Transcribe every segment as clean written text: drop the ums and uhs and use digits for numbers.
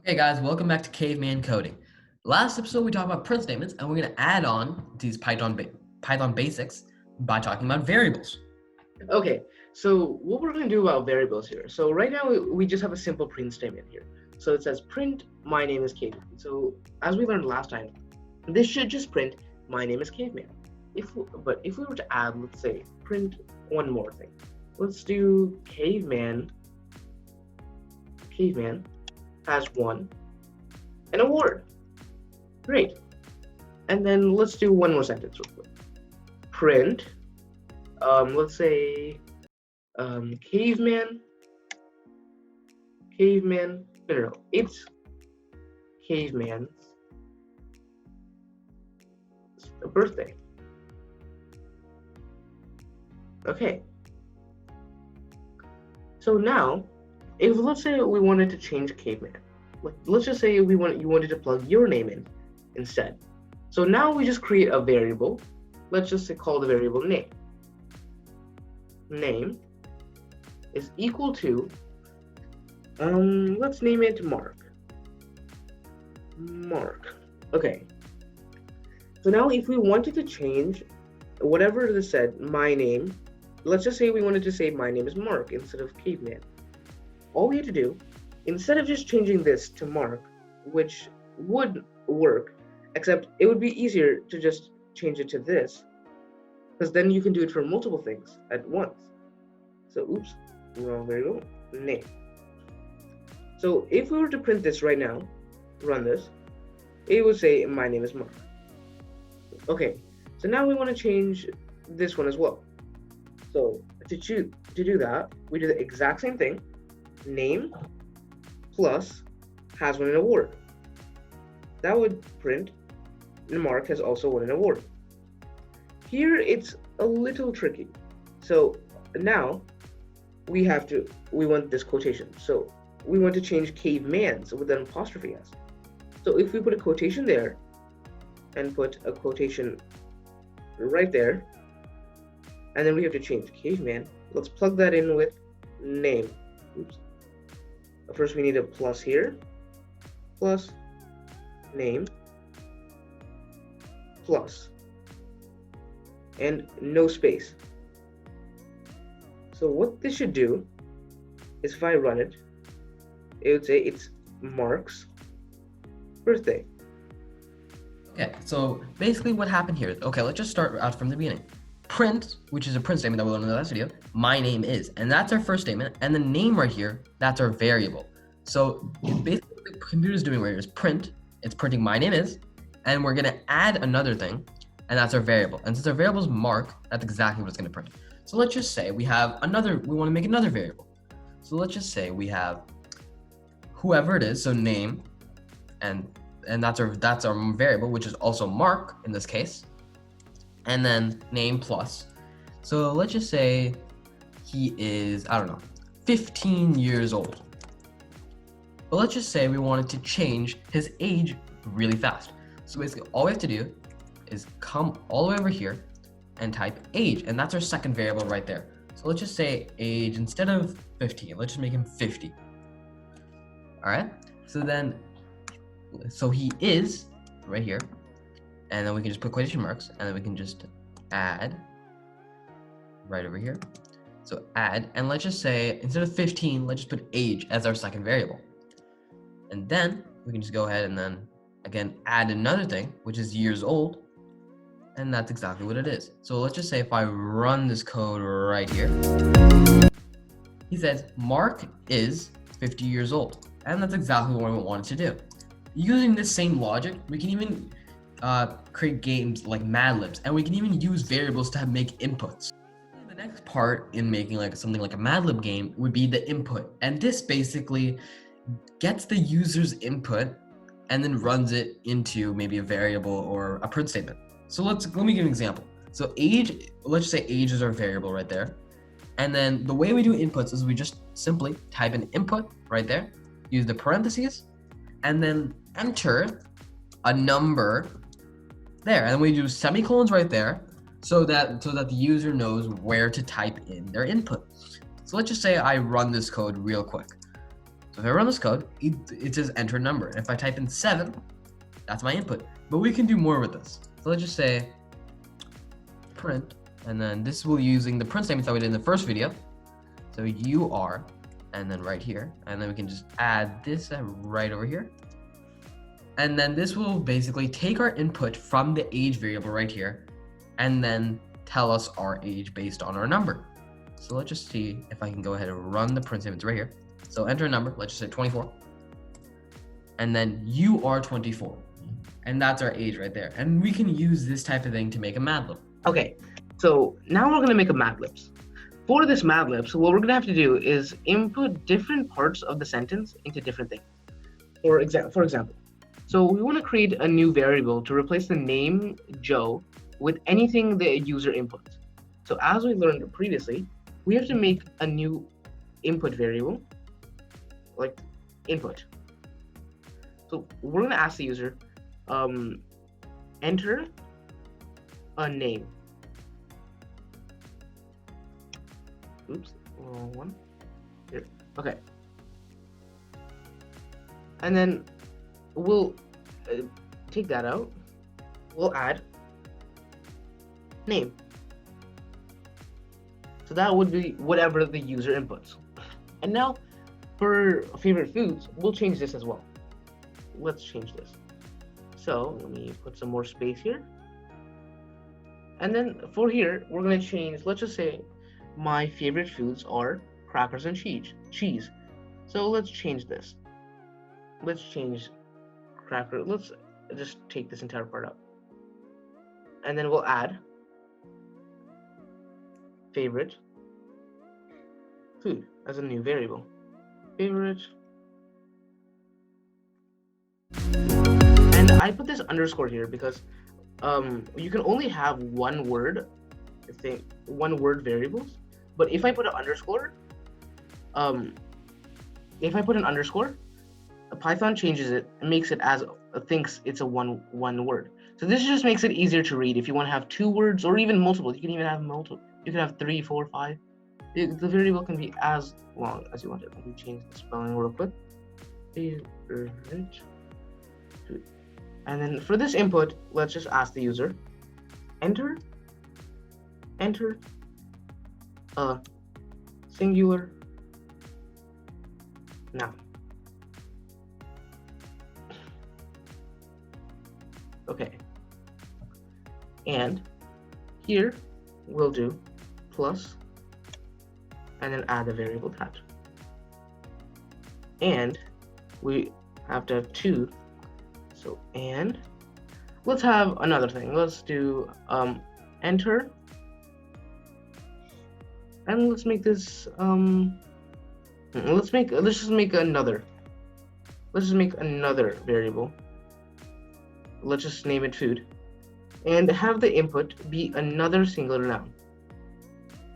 Okay, guys, welcome back to Caveman Coding. Last episode, we talked about print statements, and we're going to add on these Python basics by talking about variables. Okay, so what we're going to do about variables here. So right now we just have a simple print statement here. So it says print my name is Caveman. So as we learned last time, this should just print my name is Caveman. But if we were to add, let's say, print one more thing. Let's do Caveman has won an award. Great. And then let's do one more sentence real quick. Print let's say caveman no, it's caveman's birthday. Okay, so now if let's say we wanted to change caveman, let's just say you wanted to plug your name in instead. So now we just create a variable. Let's just call the variable name is equal to let's name it Mark. Okay, so now if we wanted to change whatever this said, my name, let's just say we wanted to say my name is Mark instead of Caveman. All we had to do, instead of just changing this to Mark, which would work, except it would be easier to just change it to this, because then you can do it for multiple things at once. So oops, wrong variable, name. So if we were to print this right now, run this, it would say my name is Mark. Okay, so now we want to change this one as well. So to do that, we do the exact same thing, name plus has won an award. That would print Mark has also won an award. Here it's a little tricky. So now we want this quotation. So we want to change caveman's with an apostrophe s. So if we put a quotation there and put a quotation right there, and then we have to change caveman, let's plug that in with name. Oops. First we need a plus here, plus name, plus, and no space. So what this should do is if I run it, it would say it's Mark's birthday. Okay, so basically what happened here is, okay, let's just start out from the beginning. Print, which is a print statement that we learned in the last video, my name is, and that's our first statement, and the name right here, that's our variable. So basically what the computer is doing right here is print, it's printing my name is, and we're gonna add another thing, and that's our variable. And since our variable is Mark, that's exactly what it's gonna print. So let's just say we wanna make another variable. So let's just say we have whoever it is, so name, and that's our variable, which is also Mark in this case, and then name plus. So let's just say he is, 15 years old. But let's just say we wanted to change his age really fast. So basically all we have to do is come all the way over here and type age, and that's our second variable right there. So let's just say age, instead of 15, let's just make him 50. All right, so he is right here, and then we can just put quotation marks, and then we can just add right over here. So add, and let's just say instead of 15, let's just put age as our second variable. And then we can just go ahead and then again add another thing, which is years old, and that's exactly what it is. So let's just say if I run this code right here, he says Mark is 50 years old, and that's exactly what we wanted to do. Using this same logic, we can even create games like Mad Libs, and we can even use variables to make inputs. The next part in making something like a Mad Lib game would be the input, and this basically gets the user's input and then runs it into maybe a variable or a print statement. So let me give an example. So age, let's just say age is our variable right there. And then the way we do inputs is we just simply type an input right there, use the parentheses, and then enter a number there. And then we do semicolons right there so that the user knows where to type in their input. So let's just say I run this code real quick. So So if I run this code, it says enter a number. And if I type in 7, that's my input. But we can do more with this. So let's just say print, and then this will using the print statements that we did in the first video. So you are, and then right here, and then we can just add this right over here. And then this will basically take our input from the age variable right here, and then tell us our age based on our number. So let's just see if I can go ahead and run the print statements right here. So enter a number, let's just say 24. And then you are 24. And that's our age right there. And we can use this type of thing to make a Mad Lib. Okay, so now we're gonna make a Mad Libs. For this Mad Libs, what we're gonna have to do is input different parts of the sentence into different things. For example, so we want to create a new variable to replace the name Joe with anything the user inputs. So as we learned previously, we have to make a new input variable, like input. So we're gonna ask the user, enter a name. Oops, wrong one. Here. Okay. And then we'll take that out. We'll add name. So that would be whatever the user inputs. And now for favorite foods, we'll change this as well. Let's change this. So let me put some more space here. And then for here, we're gonna change, let's just say my favorite foods are crackers and cheese. So let's change this. Let's change cracker. Let's just take this entire part out. And then we'll add favorite food as a new variable. Favorite. And I put this underscore here because you can only have one word variables. But if I put an underscore, Python changes it and makes it as thinks it's a one word. So this just makes it easier to read. If you want to have 2 words or even multiple, you can even have multiple. You can have 3, 4, 5. The variable can be as long as you want it. Let me change the spelling real quick. And then for this input, let's just ask the user, enter a singular noun. Okay. And here we'll do plus and then add the variable that. And we have to have 2. So and let's have another thing. Let's do enter, and let's make this let's just make another variable. Let's just name it food, and have the input be another singular noun.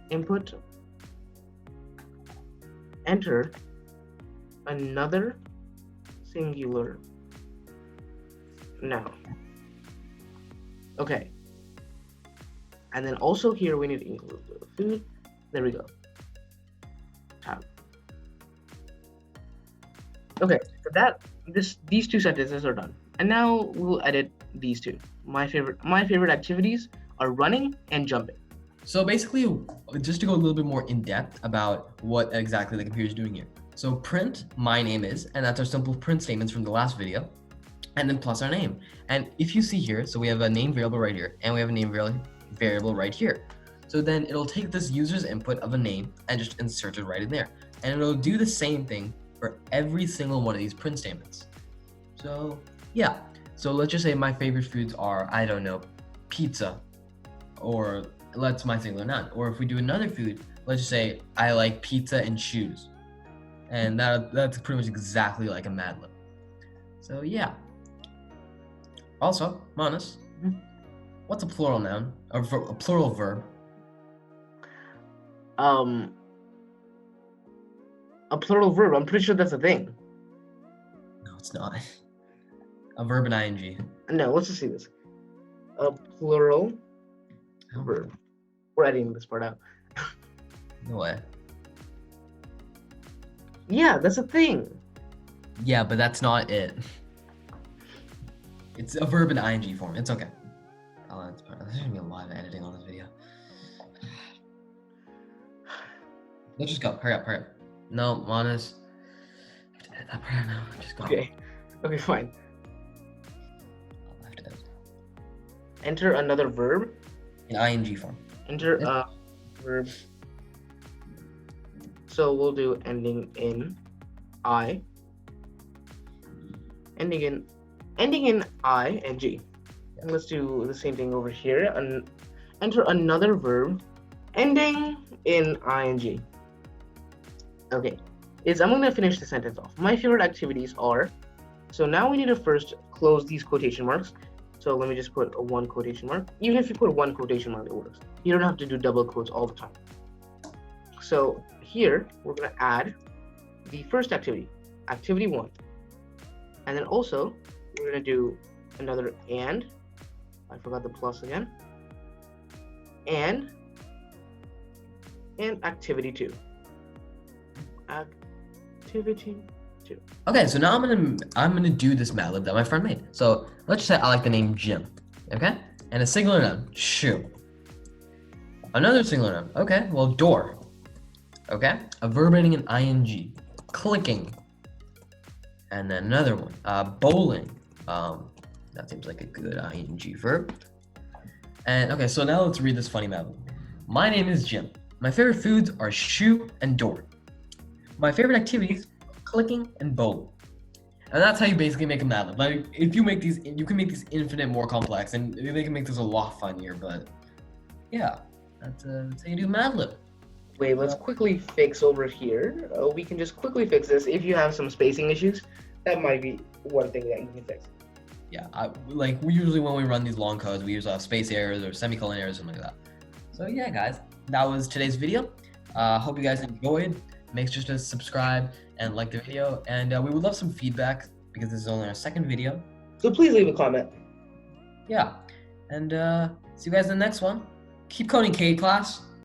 Input enter another singular noun. Okay. And then also here we need to include the food. There we go. Tab. Okay, so these 2 sentences are done. And now we'll edit these 2. My favorite activities are running and jumping. So basically, just to go a little bit more in depth about what exactly the computer is doing here. So print my name is, and that's our simple print statements from the last video, and then plus our name. And if you see here, so we have a name variable right here, and we have a name variable right here. So then it'll take this user's input of a name and just insert it right in there. And it'll do the same thing for every single one of these print statements. So yeah, so let's just say my favorite foods are, I don't know, pizza, or that's my singular noun. Or if we do another food, let's just say I like pizza and shoes. And that's pretty much exactly like a Mad Lib. So yeah. Also, Manus, what's a plural noun, or a plural verb? A plural verb, I'm pretty sure that's a thing. No, it's not. A verb and ing. No, let's just see this. A plural verb. We're editing this part out. No way. Yeah, that's a thing. Yeah, but that's not it. It's a verb in ing form. It's okay. Oh, there's gonna be a lot of editing on this video. Let's just go. Hurry up, hurry up. No, Monas. I have to edit that part now. Just go. Okay. Okay, fine. I have to edit. Enter another verb. In ing form. Enter a verb. So we'll do ending in I. Ending in I and G. And let's do the same thing over here. And enter another verb ending in ing. Okay. I'm going to finish the sentence off. My favorite activities are. So now we need to first close these quotation marks. So let me just put a one quotation mark. Even if you put one quotation mark, it works. You don't have to do double quotes all the time. So here we're going to add the first activity, activity 1. And then also we're going to do another and. I forgot the plus again. And activity 2. Activity 2. Okay, so now I'm gonna do this Mad Lib that my friend made. So let's just say I like the name Jim. Okay? And a singular noun, shoe. Another singular noun, okay, well, door. Okay? A verb ending in ing. Clicking. And then another one, bowling. That seems like a good ing verb. And okay, so now let's read this funny Mad Lib. My name is Jim. My favorite foods are shoe and door. My favorite activities are clicking and bowling. And that's how you basically make a Mad Lib. Like, if you make these, you can make these infinite more complex, and they can make this a lot funnier. But yeah, that's how you do Mad Lib. Wait, let's quickly fix over here. We can just quickly fix this. If you have some spacing issues, that might be one thing that you can fix. Yeah, we usually when we run these long codes, we use space errors or semicolon errors, something like that. So yeah, guys, that was today's video. Hope you guys enjoyed. Make sure to subscribe and like the video, and we would love some feedback because this is only our second video. So please leave a comment. Yeah, and see you guys in the next one. Keep coding, K class.